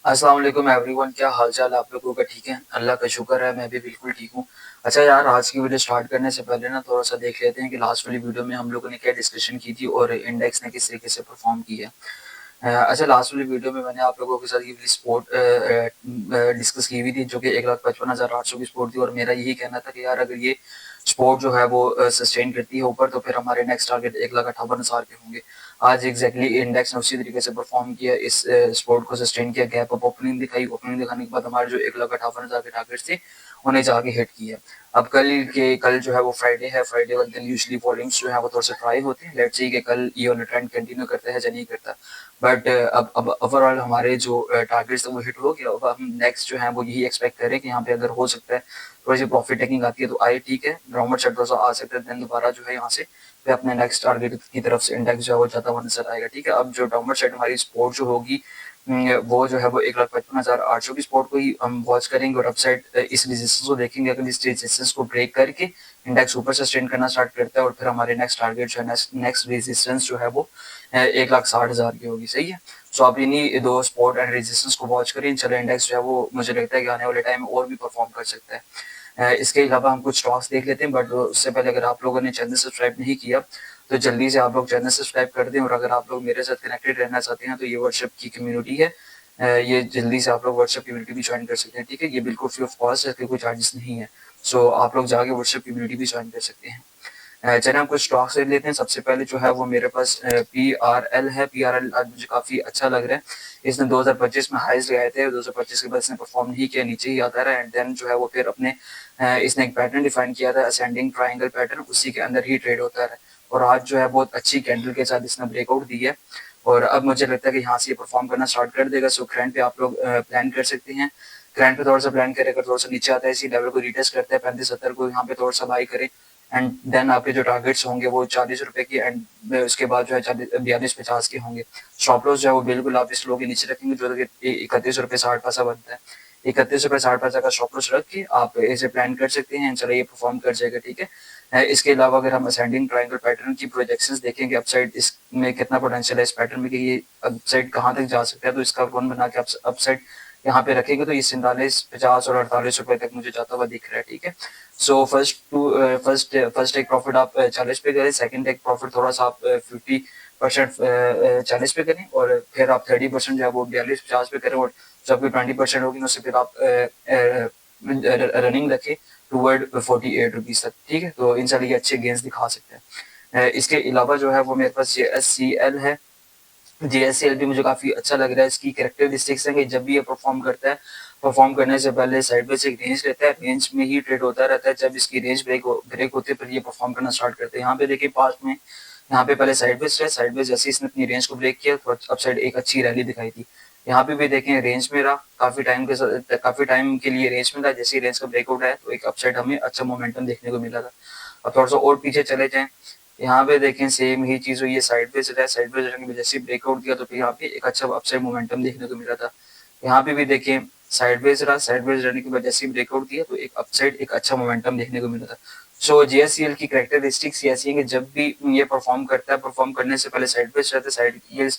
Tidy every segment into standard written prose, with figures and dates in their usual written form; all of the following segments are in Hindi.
अस्सलाम वालेकुम एवरीवन, क्या हाल चाल आप लोगों का? ठीक है, अल्लाह का शुक्र है, मैं भी बिल्कुल ठीक हूँ। अच्छा यार, आज की वीडियो स्टार्ट करने से पहले ना थोड़ा सा देख लेते हैं कि लास्ट वाली वीडियो में हम लोगों ने क्या डिस्कशन की थी और इंडेक्स ने किस तरीके से परफॉर्म किया। अच्छा, लास्ट वाली वीडियो में मैंने आप लोगों के साथ ये वाली स्पोर्ट डिस्कस की हुई थी जो कि 1,55,800 की स्पोर्ट थी, और मेरा यही कहना था कि यार अगर ये स्पोर्ट जो है वो सस्टेन करती है ऊपर, तो फिर हमारे नेक्स्ट टारगेट 1,58,000 के होंगे। आज एग्जैक्टली इंडेक्स ने उसी तरीके से परफॉर्म किया, इस स्पोर्ट को सस्टेन किया, गैप अप ओपनिंग दिखाई, ओपनिंग दिखाने के बाद हमारे जो 1,58,000 के टारगेट थे उन्हें जाके हिट किया। अब कल जो है वो फ्राइडे है, फ्राइडे वाले दिन यूजुअली वॉल्यूम्स जो है वो थोड़ा सा ट्राई होते हैं। लेट्स सी कि कल ये वाला ट्रेंड कंटिन्यू करता है या नहीं करता। बट अब ओवरऑल हमारे जो टारगेट्स है वो हिट हो गया। अब हम नेक्स्ट जो है वो यही एक्सपेक्ट करें कि यहाँ पे अगर हो सकता है थोड़ी सी प्रॉफिट टेकिंग आती है तो आए, ठीक है, डाउनवर्ड सेट थोड़ा सा आ सकता है, देन दोबारा जो है यहाँ से फिर अपने नेक्स्ट टारगेट की तरफ से इंडेक्स जो है वो जाता हुआ नजर आएगा। ठीक है, अब जो डाउनवर्ड सेट हमारी सपोर्ट जो होगी वो जो है वो 1,55,800 की सपोर्ट को ही हम वॉच करेंगे, और अपसाइड इस रेजिस्टेंस को देखेंगे। अगर इस रेजिस्टेंस को ब्रेक करके इंडेक्स ऊपर सस्टेन करना स्टार्ट करता है, और फिर हमारे नेक्स्ट टारगेट जो है नेक्स्ट रेजिस्टेंस जो है वो 1,60,000 की होगी। सही है, सो आप इन्हीं दो सपोर्ट एंड रेजिस्टेंस को वॉच करें। चलो, इंडेक्स जो है वो मुझे लगता है कि आने वाले टाइम में और भी परफॉर्म कर सकता है। इसके अलावा हम कुछ स्टॉक्स देख लेते हैं, बट उससे पहले अगर आप लोगों ने चैनल सब्सक्राइब नहीं किया तो जल्दी से आप लोग चैनल सब्सक्राइब कर दें। और अगर आप लोग मेरे साथ कनेक्टेड रहना चाहते हैं तो ये व्हाट्सएप की कम्युनिटी है, ये जल्दी से आप लोग व्हाट्सएप कम्युनिटी भी ज्वाइन कर सकते हैं। ठीक है, ये बिल्कुल फ्री ऑफ कॉस्ट है, इसके कोई चार्जेस नहीं है। सो आप लोग जाके व्हाट्सएप कम्युनिटी भी ज्वाइन कर सकते हैं। चलिए हम कुछ स्टॉक्स ले लेते हैं। सबसे पहले जो है वो मेरे पास PRL है। PRL आज मुझे काफी अच्छा लग रहा है। इसने 2025 में हाईज लगाए थे, 2025 के बाद इसने परफॉर्म नहीं किया, नीचे ही आता रहा। एंड देन जो है वो फिर अपने इसने एक पैटर्न डिफाइन किया था, असेंडिंग ट्राइंगल पैटर्न, उसी के अंदर ही ट्रेड होता है। और आज जो है बहुत अच्छी कैंडल के साथ इसने ब्रेकआउट दी है, और अब मुझे लगता है कि यहाँ से ये परफॉर्म करना स्टार्ट कर देगा। सो ग्रैंड पे आप लोग प्लान कर सकते हैं। ग्रैंड पे थोड़ा सा प्लान करें, अगर थोड़ा सा नीचे आता है इसी लेवल को रिटेस्ट करता है 35-70 को, यहाँ पे थोड़ा सा बाई करें। एंड देन आपके जो टारगेट्स होंगे वो 40 रुपए की, एंड उसके बाद जो है 42-50 के होंगे। स्टॉप लॉस जो है वो बिल्कुल आप इस लो के नीचे रखेंगे, जो 31 रुपए 60 पैसा बनता है। 31 रुपए 60 पैसा का स्टॉप लॉस रख के आप इसे प्लान कर सकते हैं। चलो, ये परफॉर्म कर जाएगा। ठीक है, इसके अलावा अगर हम असेंडिंग ट्रायंगल पैटर्न की प्रोजेक्शंस देखेंगे, अपसाइड इसमें कितना पोटेंशियल है इस पैटर्न में कि ये अपसाइड कहाँ तक जा सकता है, तो इसका कौन बना के अपसाइड यहाँ पे रखेंगे तो ये 47, 50 और 48 रुपए तक मुझे जाता हुआ दिख रहा है। ठीक है, सो फर्स्ट टेक प्रॉफिट आप 40 पे करें, सेकंड टेक प्रॉफिट थोड़ा सा आप 50% 40 पे करें, और फिर आप 30% जो है वो 42-50 पे करें, और जब भी 20% होगी उससे फिर आप रनिंग रखें टूवर्ड 48 रुपीज तक। ठीक है, तो इन ये अच्छे गेंस दिखा सकते हैं। इसके अलावा जो है वो मेरे पास JSCL है। JSCL भी मुझे काफी अच्छा लग रहा है। इसकी कैरेक्टरिस्टिक्स है कि जब भी ये परफॉर्म करता है, परफॉर्म करने से पहले साइड बाई एक रेंज रहता है, रेंज में ही ट्रेड होता रहता है। जब इसकी रेंज ब्रेक होती है फिर ये परफॉर्म करना स्टार्ट करते हैं। यहाँ पे देखिए पास्ट में यहाँ पे पहले साइडवेज है, साइडवेज जैसे इसने अपनी रेंज को ब्रेक किया तो अपसाइड एक अच्छी रैली दिखाई थी। यहाँ पे भी देखें रेंज में रहा, काफी टाइम के लिए रेंज में रहा, जैसे रेंज का ब्रेकआउट है तो एक अपसाइड हमें अच्छा मोमेंटम देखने को मिला था। अब थोड़ा सा और पीछे चले जाएं, यहाँ पे देखें सेम ही चीज हुई है, साइडवेज रहा, साइडवेज रहने की वजह से ब्रेकआउट दिया तो फिर यहाँ पे एक अच्छा अपसाइड मोमेंटम देखने को मिला था। यहाँ पे भी देखें साइडवेज रहा, साइडवेज रहने की वजह से ब्रेकआउट दिया तो एक अपसाइड एक अच्छा मोमेंटम देखने को मिला था। सो JSCL की कैरेक्टरिस्टिक्स ऐसी है कि जब भी ये परफॉर्म करता है, परफॉर्म करने से पहले साइडवेज रहता है, साइड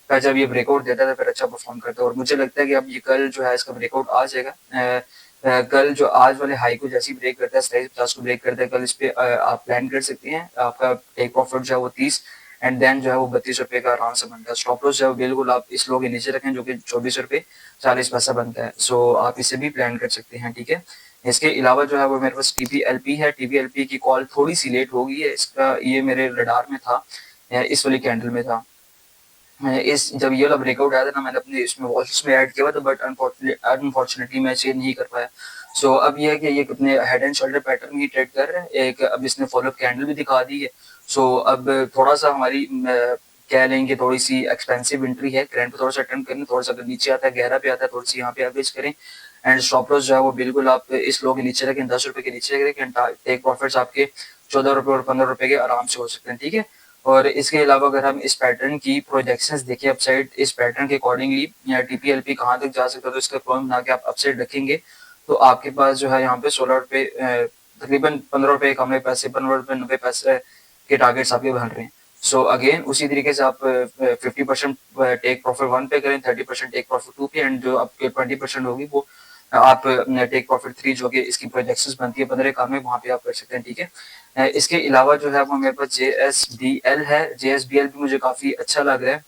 का जब ये ब्रेकआउट देता है फिर अच्छा परफॉर्म करता है। और मुझे लगता है कि अब ये कल जो है इसका ब्रेकआउट आ जाएगा। कल जो आज वाले हाई को जैसे ब्रेक करता है, 27-50 को ब्रेक करता है, कल इस पे आप प्लान कर सकते हैं। आपका टेक प्रॉफिट जो है वो 30, एंड देन जो है वो 32 रुपए का आराम से बनता है। स्टॉप लॉस जो है बिल्कुल आप इस लो के नीचे रखें जो कि 24 रुपए 40 पैसा बनता है। सो आप इसे भी प्लान कर सकते हैं। ठीक है, इसके अलावा जो है वो मेरे पास TPLP है। TPLP की कॉल थोड़ी सी लेट हो गई है, इसका ये मेरे रडार में था, इस वाली कैंडल में था। इस जब ये वाला ब्रेकआउट आया था ना, मैंने अपने इसमें वॉचेस में ऐड किया था, बट अनफॉर्चुनेटली मैं चेंज नहीं कर पाया। सो अब ये है कि ये अपने head and shoulder pattern he trade कर रहे हैं। एक अब इसने फॉलोअप कैंडल भी दिखा दी है। सो अब थोड़ा सा हमारी कह लेंगे थोड़ी सी एक्सपेंसिव एंट्री है। ग्रैंड पे थोड़ा सा अटेम्प्ट करें, थोड़ा सा अगर नीचे आता है 11 पे आता है थोड़ी सी यहाँ पे एवरेज करें, एंड स्टॉप लॉस जो है वो बिल्कुल आप इस लो के नीचे रखें, 10 रुपए के नीचे रखें। टेक प्रॉफिट्स आपके 14 रुपए और 15 रुपए के आराम से हो सकते हैं। ठीक है, और इसके अलावा अगर हम इस पैटर्न की प्रोजेक्शंस देखें अपसाइड, इस पैटर्न के अकॉर्डिंगली या TPLP कहाँ तक जा सकता है, तो इसका कॉइन बना के आप अपसाइड रखेंगे तो आपके पास जो है यहाँ पे 16 रुपए तकरीबन 15 रुपए कम पैसे, 15 रुपए 90 पैसे के टारगेट्स आपके बन रहे हैं। सो अगेन उसी तरीके से आप 50% टेक प्रॉफिट 1 पे करें, 30% टेक प्रॉफिट 2 पे, एंड जो आपके 20% होगी वो आप टेक प्रॉफिट 3 जो कि इसकी प्रोजेक्शंस बनती है 15 काम में, वहां पे आप कर सकते हैं, ठीक है। इसके अलावा जो है वो मेरे पास JSBL है। JSBL भी मुझे काफी अच्छा लग रहा है,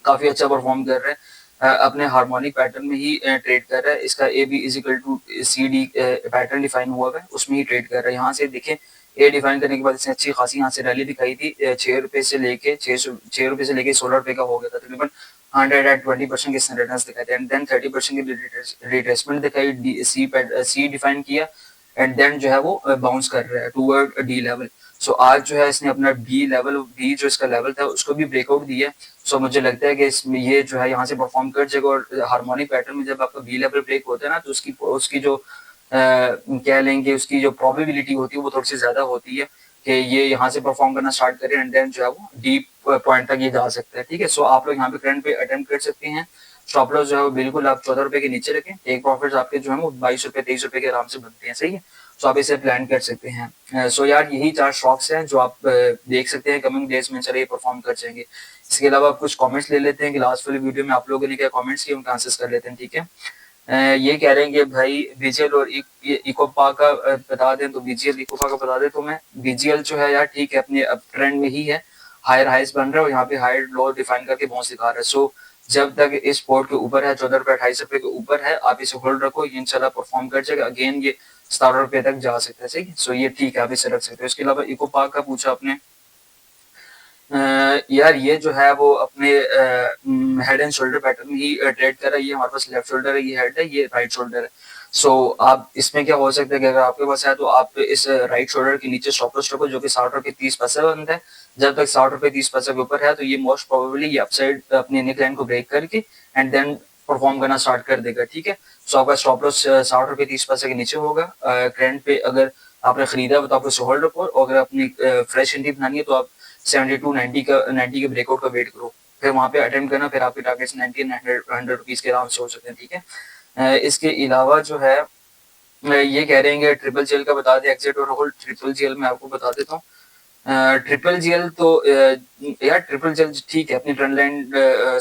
काफी अच्छा परफॉर्म कर रहा है, अपने हार्मोनिक पैटर्न में ही ट्रेड कर रहा है। इसका A B is equal to CD pattern define हुआ है, उसमें ही ट्रेड कर रहा है। यहाँ से देखें, ए डिफाइन करने के बाद इसने अच्छी खासी यहाँ से रैली दिखाई थी, 6 रुपए से लेके 6 रुपए से लेके 16 रुपए का हो गया था तकरीबन। 120% के इसने रिटर्न्स दिखाए थे, एंड देन 30% की रिट्रेसमेंट दिखाई, सी डिफाइन किया, एंड देन जो है वो बाउंस कर रहा है टूवर्ड डी लेवल। सो आज जो है इसने अपना बी जो इसका लेवल था उसको भी ब्रेकआउट दिया। सो मुझे लगता है कि इसमें ये जो है यहाँ से परफॉर्म कर जाएगा, और हार्मोनिक पैटर्न में जब आपका बी लेवल ब्रेक होता है ना, तो उसकी उसकी जो कह लेंगे उसकी जो प्रोबेबिलिटी होती है वो थोड़ी सी ज्यादा होती है कि ये यहाँ से परफॉर्म करना स्टार्ट करे, एंड देन जो है वो डीप पॉइंट तक ये जा सकता है, ठीक है। सो आप लोग यहाँ पे करंट पे अटेम्प्ट कर सकते हैं। स्टॉप लॉस जो है वो बिल्कुल आप 14 रुपए के नीचे रखें, टेक प्रॉफिट आपके जो है वो 22 रुपए 23 रुपए के आराम से बनते हैं, सही है। सो आप इसे प्लान कर सकते हैं। सो यार यही 4 स्टॉक्स हैं जो आप देख सकते हैं कमिंग डेज में चलिए परफॉर्म कर जाएंगे। इसके अलावा आप कुछ कमेंट्स ले लेते हैं कि लास्ट वाली वीडियो में आप लोगों ने क्या कमेंट्स किए, उनका आंसर्स कर लेते हैं, ठीक है। ये कह रहे हैं कि भाई बीजीएल और इकोपा का बता दें, तो बीजीएल इकोपा का बता दें तो मैं बीजीएल जो है यार ठीक है अपने अप ट्रेंड में ही है, हायर हाइस बन रहा है और यहाँ पे हायर लो डिफाइन करके बाउंस दिखा रहा है। सो जब तक इस पोर्ट के ऊपर है 14 रुपए 28 रुपए के ऊपर है, आप इसे होल्ड रखो, ये इंशाल्लाह परफॉर्म कर जाएगा। अगेन ये 17 रुपए तक जा सकता है, ठीक है। सो ये ठीक है, आप इसे रख सकते हो। इसके अलावा इकोपा का पूछा आपने, यार ये जो है वो अपने head and shoulder pattern he trade कर रहा है। ये हमारे पास लेफ्ट शोल्डर है, ये हेड है, ये राइट शोल्डर है। सो आप इसमें क्या हो सकता है कि अगर आपके पास है तो आप इस राइट शोल्डर के नीचे स्टॉप लॉस रखो जो कि 60 रुपए 30 पैसे बनता है। जब तक 60 रुपए 30 पैसे के ऊपर है तो ये मोस्ट प्रोबेबली ये अपसाइड अपनी नेक लाइन को ब्रेक करके एंड देन परफॉर्म करना स्टार्ट कर देगा, ठीक है। सो आपका स्टॉप लॉस 60 रुपए 30 पैसे के नीचे होगा। करंट पे अगर आपने खरीदा है तो आप उसे होल्ड रखो, और अगर अपनी फ्रेश एंट्री बनानी है तो आप 90 के ब्रेकआउट का वेट करो, फिर वहां पे अटेम्प्ट करना, फिर आपके टारगेट्स 90 100 रुपीज के आराम से हो सकते हैं, ठीक है। इसके अलावा जो है ये कह रहे हैं कि ट्रिपल जेल का बता दें एग्जिट और होल्ड। ट्रिपल जेल में आपको बता देता हूँ। ट्रिपल जेल तो यार ट्रिपल जेल ठीक है अपनी ट्रेंड लाइन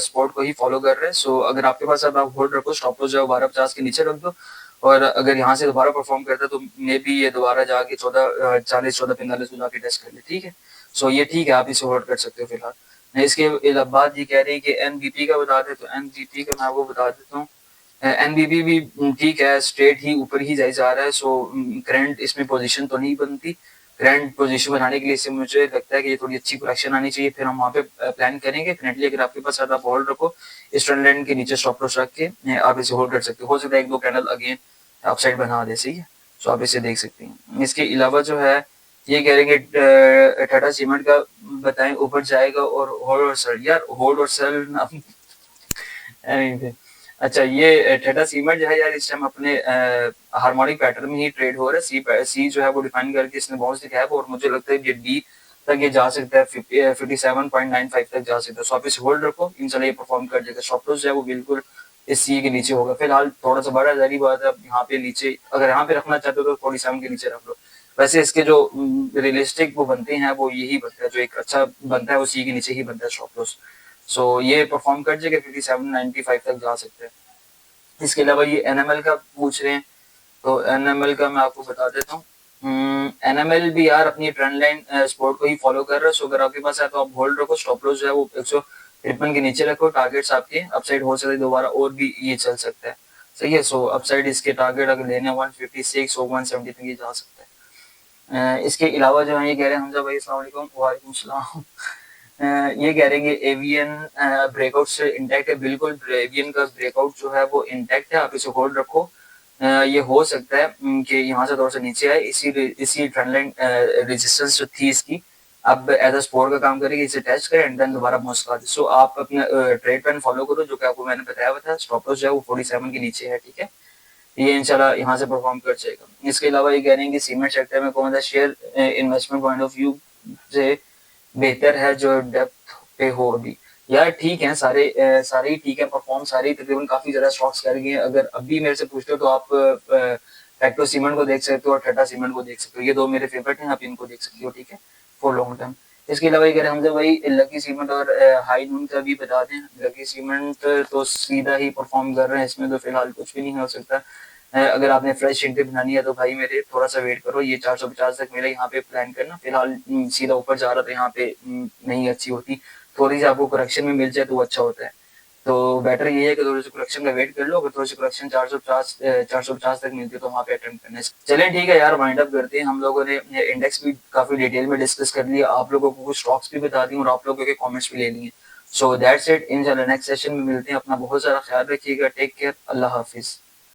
स्पॉट को ही फॉलो कर रहे हैं। सो अगर आपके पास अब आप होल्ड रखो, स्टॉप लॉस जो 1250 के नीचे रख दो, और अगर यहाँ से दोबारा परफॉर्म करता है तो मे बी ये दोबारा जाके 1440 1445 को जाके टेस्ट कर ले, ठीक है। सो ये ठीक है, आप इसे होल्ड कर सकते हो फिलहाल। इसके बाद ये कह रहे हैं कि एनबीपी का बता दे, तो एनबीपी का मैं आपको बता देता हूँ। एनबीपी भी ठीक है, स्ट्रेट ही ऊपर ही जाए जा रहा है। सो करंट इसमें पोजीशन तो नहीं बनती, करंट पोजीशन बनाने के लिए इससे मुझे लगता है कि ये थोड़ी अच्छी करेक्शन आनी चाहिए, फिर हम वहाँ पे प्लान करेंगे। करंटली अगर आपके पास आप होल्ड रखो, इस ट्रेंड लाइन के नीचे स्टॉप लॉस रख के आप इसे होल्ड कर सकते हो सकता है 1-2 कैंडल अगेन अपसाइड बना दे, सही है। सो आप इसे देख सकते हैं। इसके अलावा जो है ये कह रहे हैं कि टाटा सीमेंट का बताएं ऊपर जाएगा और होल्ड और सेल। यार होल्ड और सेल अच्छा ये टाटा सीमेंट जो है यार इस टाइम अपने हार्मोनिक पैटर्न में ही ट्रेड हो रहा है। सी जो है वो डिफाइन करके इसने बाउंस दिखाया है, और मुझे लगता है ये डी तक ये जा सकता है, 57.95 तक जा सकता है। सो आप इसे होल्ड रखो, इंशाल्लाह ये परफॉर्म कर जाएगा। स्टॉप लॉस जो है वो बिल्कुल इस सी के नीचे होगा। फिलहाल थोड़ा सा बड़ा जारी बात है, अब यहाँ पे नीचे अगर यहाँ पे रखना चाहते हो तो 47 के नीचे रख लो। वैसे इसके जो रियलिस्टिक वो बनते हैं वो यही बनता है, जो एक अच्छा बनता है वो सी के नीचे ही बनता है स्टॉप लॉस। सो ये परफॉर्म कर जाएगा, 57.95 तक जा सकते हैं। इसके अलावा ये एनएमएल का पूछ रहे हैं, तो एनएमएल का मैं आपको बता देता हूँ। एनएमएल भी यार अपनी ट्रेंड लाइन स्पोर्ट को ही फॉलो कर रहा है। सो अगर आपके पास है तो आप होल्ड रखो, स्टॉप लॉस जो है वो 153 के नीचे रखो, टारगेट्स आपके अपसाइड हो सकते दोबारा और भी ये चल सकता है, सही है। सो अपसाइड इसके टारगेट अगर लेने 156 और 170 तक ये जा सकता है। इसके अलावा जो है ये कह रहे हैं हमजा भाई अस्सलाम वालेकुम। वालेकुम सलाम। ये कह रहे हैं कि एवियन ब्रेकआउट से इंटैक्ट है। बिल्कुल एवियन का ब्रेकआउट जो है वो इंटैक्ट है, आप इसे होल्ड रखो। ये हो सकता है कि यहाँ से थोड़ा सा नीचे आए, इसी ट्रेंड लाइन रेजिस्टेंस जो थी इसकी अब एज अ सपोर्ट का काम करेगी, इसे टेस्ट करें एंड देन दोबारा मूव कर दे। सो आप अपना ट्रेड प्लान फॉलो करो जो कि आपको मैंने बताया हुआ था। स्टॉप लॉस जो है वो 47 के नीचे है, ठीक है। ये इंशाल्लाह यहाँ से परफॉर्म कर जाएगा। इसके अलावा ये कह रहे हैं कि सीमेंट सेक्टर में कौन सा share investment point of view से बेहतर है जो डेप्थ पे हो अभी। यार ठीक है, सारे ही ठीक है, परफॉर्म सारे तकरीबन काफी ज्यादा स्टॉक्स कर गए हैं। अगर अभी मेरे से पूछते हो तो आप टेक्टो सीमेंट को देख सकते हो और टाटा सीमेंट को देख सकते हो, ये दो मेरे फेवरेट हैं, आप इनको देख सकते हो, ठीक है, फॉर लॉन्ग टर्म। इसके अलावा अगर हमसे वही लकी सीमेंट और हाई नून का भी बता दें, लकी सीमेंट तो सीधा ही परफॉर्म कर रहे हैं, इसमें तो फिलहाल कुछ भी नहीं हो सकता। अगर आपने फ्रेश एंट्री बनानी है तो भाई मेरे थोड़ा सा वेट करो, ये 450 तक मेरा यहाँ पे प्लान करना। फिलहाल सीधा ऊपर जा रहा था, यहाँ पे नहीं अच्छी होती, थोड़ी सी आपको करेक्शन में मिल जाए तो अच्छा होता है। तो बेटर ये है कि थोड़ी सी करेक्शन का वेट कर लो, अगर थोड़ी सी करेक्शन 450 तक मिलती है तो वहाँ पे अटेम्प्ट करना है। चलें ठीक है यार, वाइंड अप करते हैं। हम लोगों ने इंडेक्स भी काफी डिटेल में डिस्कस कर लिया, आप लोगों को कुछ स्टॉक्स भी बता दी और आप लोगों के कमेंट्स भी ले लिए। सो दैट्स इट, इंशाल्लाह नेक्स्ट सेशन में मिलते हैं। अपना बहुत सारा ख्याल रखिएगा, टेक केयर, अल्लाह हाफिज।